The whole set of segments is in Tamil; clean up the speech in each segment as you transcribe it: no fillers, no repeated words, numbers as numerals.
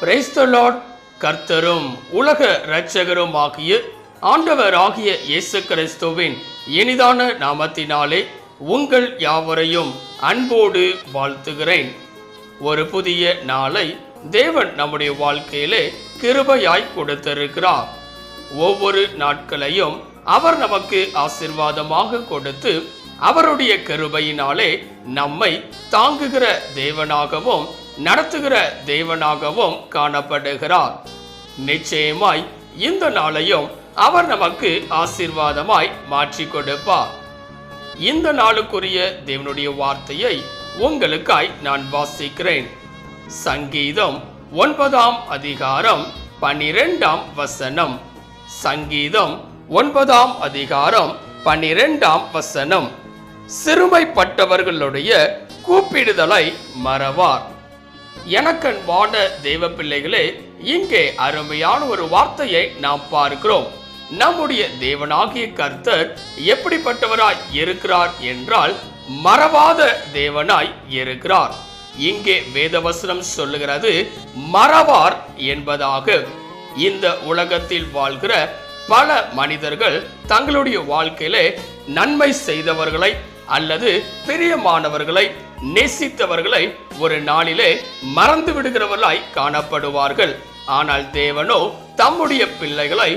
Praise the Lord. கர்த்தரும் உலக இரட்சகரும் ஆகிய ஆண்டவராகிய இயேசு கிறிஸ்துவின் இனிதான நாமத்தினாலே உங்கள் யாவரையும் அன்போடு வாழ்த்துகிறேன். ஒரு புதிய நாளை தேவன் நம்முடைய வாழ்க்கையிலே கிருபையாய் கொடுத்திருக்கிறார். ஒவ்வொரு நாட்களையும் அவர் நமக்கு ஆசீர்வாதமாக கொடுத்து அவருடைய கிருபையினாலே நம்மை தாங்குகிற தேவனாகவும் நடத்துகிற தேவனாகவும் காணப்படுகிறார். நிச்சயமாய் இந்த நாளையும் அவர் நமக்கு ஆசீர்வாதமாய் மாற்றி கொடுப்பார். இந்த நாளுக்குரிய தேவனுடைய வார்த்தையை உங்களுக்காய் நான் வாசிக்கிறேன். சங்கீதம் 9ஆம் அதிகாரம் 12ஆம் வசனம். சங்கீதம் 9ஆம் அதிகாரம் 12ஆம் வசனம். சிறுமைப்பட்டவர்களுடைய கூப்பிடுதலை மறவார். எனக்கன்பான தேவ பிள்ளைகளே, இங்கே அருமையான ஒரு வார்த்தையை நாம் பார்க்கிறோம். நம்முடைய தேவனாகிய கர்த்தர் எப்படிப்பட்டவராய் இருக்கிறார் என்றால் மறவாத தேவனாய் இருக்கிறார். இங்கே வேதவசனம் சொல்லுகிறது மறவார் என்பதாக. இந்த உலகத்தில் வாழ்கிற பல மனிதர்கள் தங்களுடைய வாழ்க்கையிலே நன்மை செய்தவர்களை அல்லது பிரியமானவர்களை நேசித்தவர்களை ஒரு நாளிலே மறந்து விடுகிறவர்களாய் காணப்படுவார்கள். ஆனால் தேவனோ தம்முடைய பிள்ளைகளை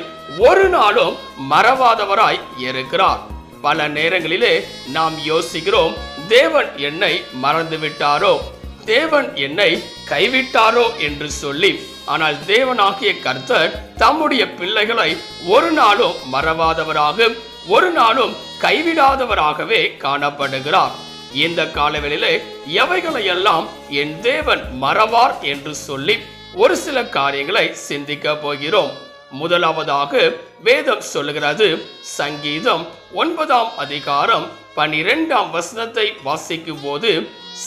ஒரு நாளும் மறவாதவராய் இருக்கிறார். பல நேரங்களிலே நாம் யோசிக்கிறோம், தேவன் என்னை மறந்து விட்டாரோ, தேவன் என்னை கைவிட்டாரோ என்று சொல்லி. ஆனால் தேவனாகிய கர்த்தர் தம்முடைய பிள்ளைகளை ஒரு நாளும் மறவாதவராக, ஒரு நாளும் கைவிடாதவராகவே காணப்படுகிறார். இந்த காலவெளியிலே எவைகளையெல்லாம் என் தேவன் மறவார் என்று சொல்லி ஒரு சில காரியங்களை சிந்திக்க போகிறோம். முதலாவதாக வேதம் சொல்லுகிறது, சங்கீதம் 9ஆம் அதிகாரம் 12ஆம் வசனத்தை வாசிக்கும் போது,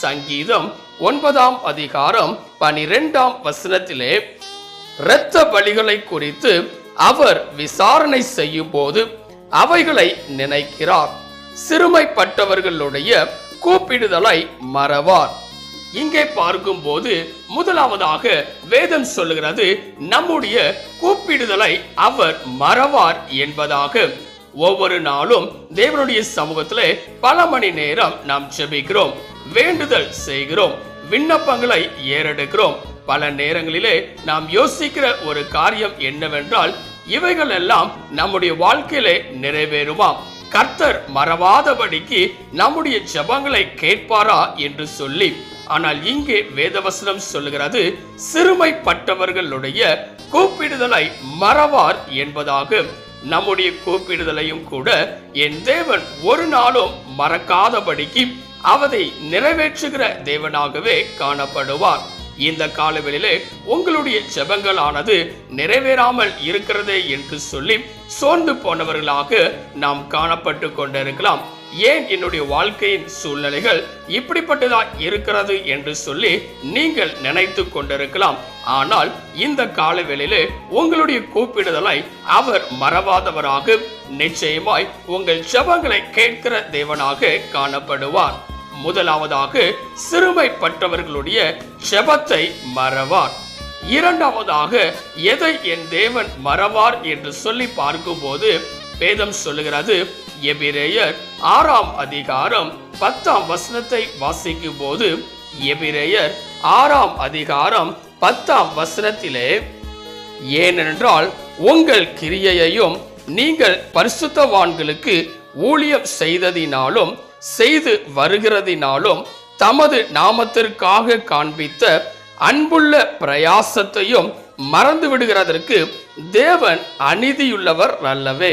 சங்கீதம் 9ஆம் அதிகாரம் 12ஆம் வசனத்திலே இரத்த பலிகளை குறித்து அவர் விசாரணை செய்யும் போது அவைகளை நினைக்கிறார். சிறுமைப்பட்டவர்களுடைய கூப்பிடுதலை மறவார். இங்கே பார்க்கும் போது முதலாவதாக வேதம் சொல்லுகிறது நம்முடைய கூப்பிடுதலை அவர் மறவார் என்பதாக. ஒவ்வொரு நாளும் தேவனுடைய சமூகத்திலே பல மணி நேரம் நாம் ஜெபிக்கிறோம், வேண்டுதல் செய்கிறோம், விண்ணப்பங்களை ஏறெடுக்கிறோம். பல நேரங்களிலே நாம் யோசிக்கிற ஒரு காரியம் என்னவென்றால், இவைகள் எல்லாம் நம்முடைய வாழ்க்கையிலே நிறைவேறுமா, கர்த்தர் மறவாதபடிக்கு நம்முடைய ஜெபங்களை கேட்பாரா என்று சொல்லி. ஆனால் இங்கே வேதவசனம் சொல்லுகிறது சிறுமைப்பட்டவர்களுடைய கூப்பிடுதலை மறவார் என்பதாக. நம்முடைய கூப்பிடுதலையும் கூட என் தேவன் ஒரு நாளும் மறக்காதபடிக்கு அவதை நிறைவேற்றுகிற தேவனாகவே காணப்படுவார். இந்த காலவெளியிலே உங்களுடைய ஜெபங்களானது நிறைவேறாமல் இருக்கிறதே என்று சொல்லி சோர்ந்து போனவர்களாக நாம் காணப்பட்டு கொண்டிருக்கலாம். ஏன் என்னுடைய வாழ்க்கையின் சூழ்நிலைகள் இப்படிப்பட்டதா இருக்கிறது என்று சொல்லி நீங்கள் நினைத்து கொண்டிருக்கலாம். ஆனால் இந்த காலவெளியிலே உங்களுடைய கூப்பிடுதலை அவர் மறவாதவராக, நிச்சயமாய் உங்கள் ஜெபங்களை கேட்கிற தேவனாக காணப்படுவார். முதலாவதாக சிறுமைப்பட்டவர்களுடைய ஜெபத்தை மறவார். இரண்டாவதாக எதை என் தேவன் மறவார் என்று சொல்லி பார்க்கும்போது வேதம் சொல்லுகிறது, எபிரேயர் 6ஆம் அதிகாரம் 10ஆம் வசனத்தை வாசிக்கும் போது, எபிரேயர் 6ஆம் அதிகாரம் 10ஆம் வசனத்திலே, ஏனென்றால் உங்கள் கிரியையையும் நீங்கள் பரிசுத்தவான்களுக்கு ஊழியம் செய்ததினாலும் செய்து வருகிறதினாலும் தமது நாமத்திற்காக காண்பித்த அன்புள்ள பிரயாசத்தையும் மறந்து விடுகிறதற்கு தேவன் அநீதியுள்ளவர் அல்லவே.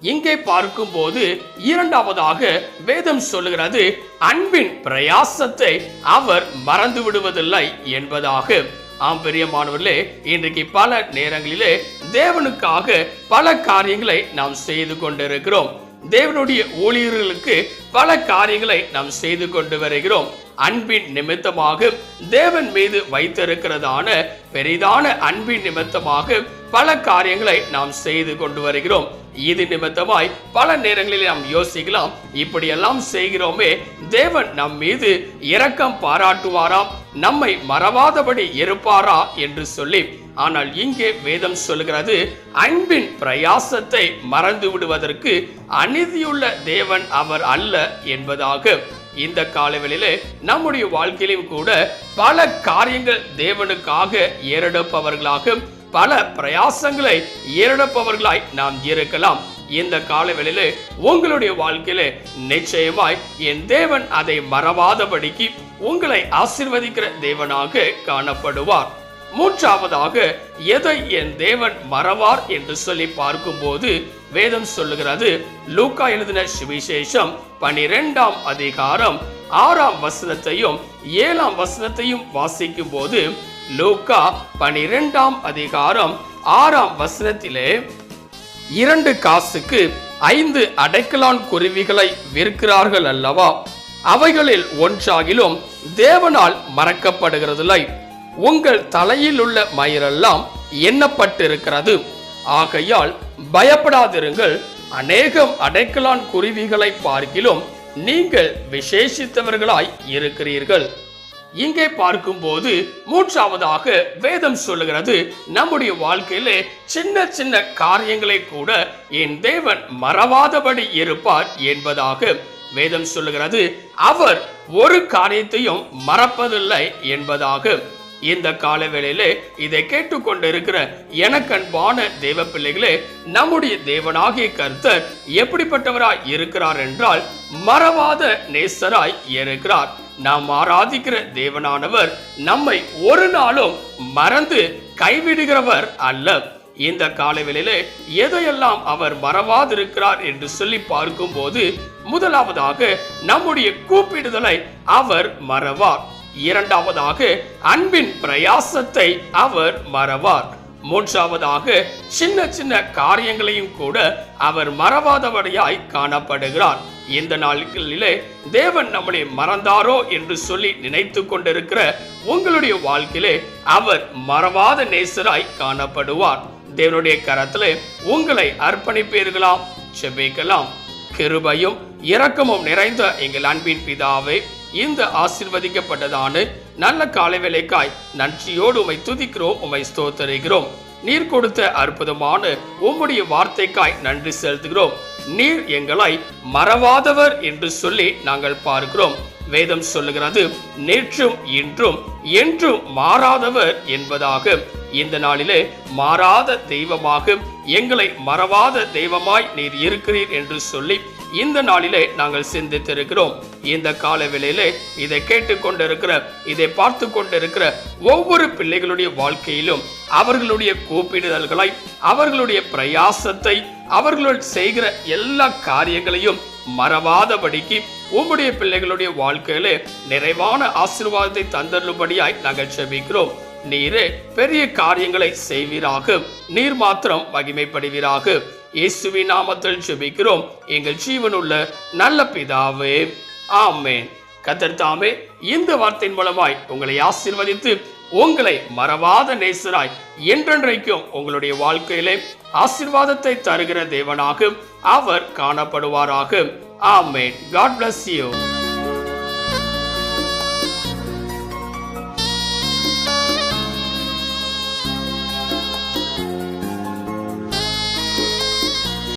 இங்கே பார்க்கும்போது இரண்டாவதாக வேதம் சொல்லுகிறது அன்பின் பிரயாசத்தை அவர் மறந்து விடுவதில்லை என்பதாக. ஆம் பிரியமானவர்களே, இன்றைக்கு பல நேரங்களிலே தேவனுக்காக பல காரியங்களை நாம் செய்து கொண்டிருக்கிறோம். தேவனுடைய ஊழியர்களுக்கு பல காரியங்களை நாம் செய்து கொண்டு வருகிறோம். அன்பின் நிமித்தமாக தேவன் மீது வைத்திருக்கிறதான பெரிதான அன்பின் நிமித்தமாக பல காரியங்களை நாம் செய்து கொண்டு வருகிறோம். இது நிமித்தமாய் பல நேரங்களில் நாம் யோசிக்கலாம், இப்படியெல்லாம் செய்கிறோமே, தேவன் நம் மீது இரக்கம் பாராட்டுவாராம், நம்மை மறவாதபடி இருப்பாரா என்று சொல்லி. ஆனால் இங்கே வேதம் சொல்கிறது, அன்பின் பிரயாசத்தை மறந்து விடுவதற்கு அநீதியுள்ள தேவன் அவர் அல்ல என்பதாக. இந்த காலவெளியிலே நம்முடைய வாழ்க்கையிலும் கூட பல காரியங்கள் தேவனுக்காக ஏறெடுப்பவர்களாக, பல பிரயாசங்களை ஏறெடுப்பவர்களாய் நாம் இருக்கலாம். இந்த காலவெளியிலே உங்களுடைய வாழ்க்கையிலே நிச்சயமாய் என் தேவன் அதை மறவாதபடிக்கு உங்களை ஆசீர்வதிக்கிற தேவனாக காணப்படுவார். மூன்றாவதாக, எதை என் தேவன் மறவார் என்று சொல்லி பார்க்கும்போது வேதம் சொல்லுகிறது, லூக்கா எழுதின சுவிசேஷம் 12ஆம் அதிகாரம் 6ஆம் வசனத்தையும் 7ஆம் வசனத்தையும் வாசிக்கும் போது, லூக்கா 12ஆம் அதிகாரம் 6ஆம் வசனத்திலே 2 காசுக்கு 5 அடைக்கலான் குருவிகளை விற்கிறார்கள் அல்லவா, அவைகளில் ஒன்றாகிலும் தேவனால் மறக்கப்படுகிறதில்லை, உங்கள் தலையில் உள்ள மயிரெல்லாம் எண்ணப்பட்டிருக்கிறது, ஆகையால் பயப்படாதிருங்கள், அநேகம் அடைக்கலான் குருவிகளை பார்க்கிலும் நீங்கள் விசேஷித்தவர்களாய் இருக்கிறீர்கள். இங்கே பார்க்கும்போது மூன்றாவதாக வேதம் சொல்லுகிறது, நம்முடைய வாழ்க்கையிலே சின்ன சின்ன காரியங்களை கூட என் தேவன் மறவாதபடி இருப்பார் என்பதாக வேதம் சொல்லுகிறது. அவர் ஒரு காரியத்தையும் மறப்பதில்லை என்பதாக. இந்த காலவேளையிலே இதை கேட்டுக்கொண்டிருக்கிற எனக்கு அன்பான தேவ பிள்ளைகளே, நம்முடைய தேவனாகிய கர்த்தர் எப்படிப்பட்டவராய் இருக்கிறார் என்றால், மறவாத நேசராய் இருக்கிறார். நாம் ஆராதிக்கிற தேவனானவர் நம்மை ஒரு நாளும் மறந்து கைவிடுகிறவர் அல்ல. இந்த காலவெளியிலே எதையெல்லாம் அவர் மறவாதிருக்கிறார் என்று சொல்லி பார்க்கும் போது, முதலாவதாக நம்முடைய கூப்பிடுதலை அவர் மறவார். இரண்டாவதாக அன்பின் பிரயாசத்தை அவர் மறவார். மூன்றாவதாக சின்ன சின்ன காரியங்களையும் கூட அவர் மறவாதபடியாய் காணப்படுகிறார். இந்த நாட்களிலே தேவன் நம்மளை மறந்தாரோ என்று சொல்லி நினைத்து கொண்டிருக்கிற உங்களுடைய வாழ்க்கையிலே அவர் மறவாத நேசராய் காணப்படுவார். தேவனுடைய கரத்திலே உங்களை அர்ப்பணிப்பீர்களாம், செபிக்கலாம். கிருபையும் இரக்கமும் நிறைந்த எங்கள் அன்பின் பிதாவே, இந்த ஆசீர்வதிக்கப்பட்டதான நல்ல காலை வேளைக்காய் நன்றியோடு உம்மை துதிக்கிறோம், உம்மை ஸ்தோத்திரிக்கிறோம். நீர் கொடுத்த அற்புதமான உம்முடைய வார்த்தைக்காய் நன்றி செலுத்துகிறோம். நீர் எங்களை மறவாதவர் என்று சொல்லி நாங்கள் பார்க்கிறோம். வேதம் சொல்லுகிறது, நேற்றும் இன்றும் என்றும் மாறாதவர் என்பதாக. இந்த நாளிலே மாறாத தெய்வமாக, எங்களை மறவாத தெய்வமாய் நீர் இருக்கிறீர் என்று சொல்லி இந்த நாளிலே நாங்கள் சிந்தித்திருக்கிறோம். இந்த காலவேளையிலே இதை கேட்டுக்கொண்டிருக்கிற, இதை பார்த்து கொண்டிருக்கிற ஒவ்வொரு பிள்ளைகளுடைய வாழ்க்கையிலும் அவர்களுடைய கூப்பிடுதல்களை, அவர்களுடைய பிரயாசத்தை, அவர்கள் செய்கிற எல்லா காரியங்களையும் மறவாதபடிக்கு உம்முடைய பிள்ளைகளுடைய வாழ்க்கையிலே நிறைவான ஆசீர்வாதத்தை தந்தருளும்படியாய் நாங்கள் செபிக்கிறோம். நீரே பெரிய காரியங்களை செய்வீராக, நீர் மாத்திரம் மகிமைப்படுவீராக. இயேசுவின் நாமத்தில் ஜெபிக்கிறோம் எங்கள் ஜீவனுள்ள நல்ல பிதாவே, ஆமென். கர்த்தர் தாமே இந்த வார்த்தையின் மூலமாய் உங்களை ஆசீர்வதித்து உங்களை மறவாத நேசராய் என்றென்றைக்கும் உங்களுடைய வாழ்க்கையிலே ஆசீர்வாதத்தை தருகிற தேவனாக அவர் காணப்படுவாராக. ஆமென். God bless you.